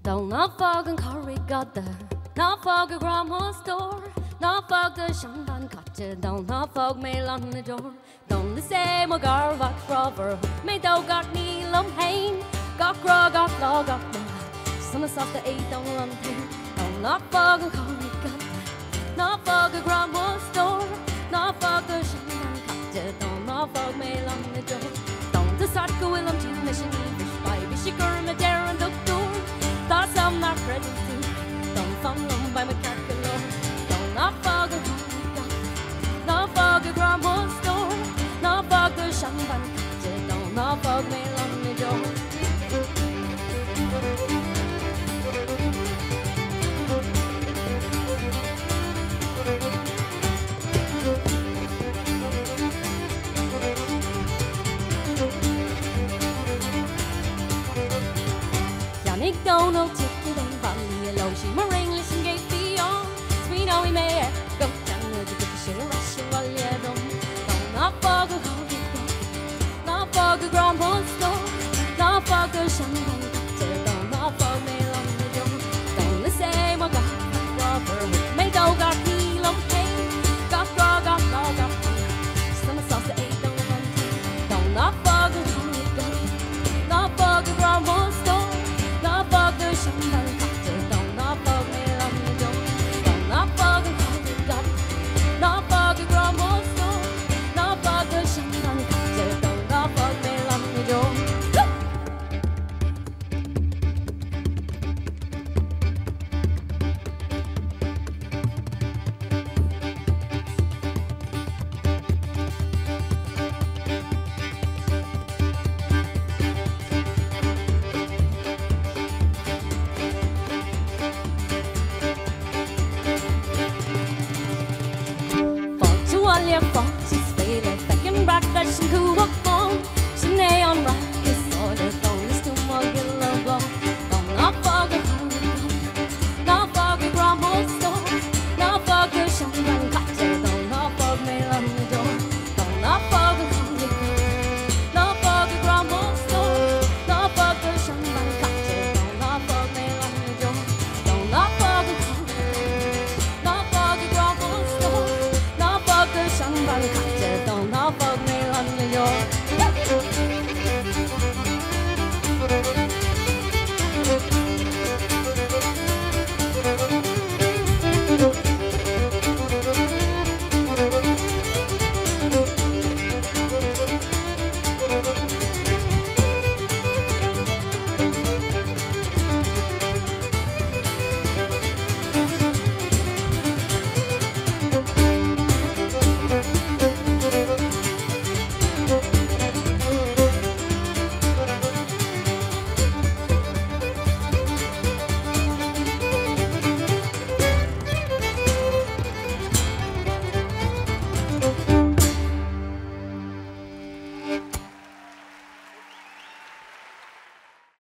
Don't Norfolk and Corey got the Norfolk Grandma store. Norfolk the Shandan Cottage, don't Norfolk mail on the door. Don't the same or Garvat Grover, may thou got me lum hain. Got grog, got law, got law. Some of the eight don't run thing. Don't Norfolk and Corey got the Norfolk Grandma store. Norfolk the Shandan Cottage, don't Norfolk mail on the door. Don't the Satka Willem Team Mission English by Vishiker and Madera and Doctor. That's I'm not ready to. Don't fun them by my calculator. Don't Norfolk and Corey got the Norfolk Grandma store. Norfolk the Shandan Cottage, don't Norfolk mail on the door. Yannick Donald ticket and Bonnie Low. She more English and gave beyond. Sweet we may go down with the fishing and rushing while you're done. Don't Norfolk or Corey got the Norfolk Grandma store. Norfolk the Shandan Cottage, don't Norfolk mail on the door. Don't the same or got Robert, may thou got me love pain. Got grog, got law, got some of sauce the eight don't run thing. Don't Norfolk or Corey got the Norfolk Grandma store. Norfolk the Shandan Cottage, don't Norfolk mail on the door. Don't Norfolk or Corey got the Norfolk Grandma store. Norfolk the Shandan Cottage, don't Norfolk mail on the door. Olja foxes spelar Fäcken brackars som ko och barn. Sin är on rackes och det dåligt stum och gilla och blå. De Norfolk och Corey got the Norfolk Grandma store. Norfolk the Shandan Cottage, don't Norfolk mail on the door. De Norfolk och Corey got the Norfolk Grandma store. Norfolk the Shandan Cottage, don't Norfolk mail on the door. De Norfolk och Corey got the Norfolk Grandma store. Norfolk the Shandan Cottage.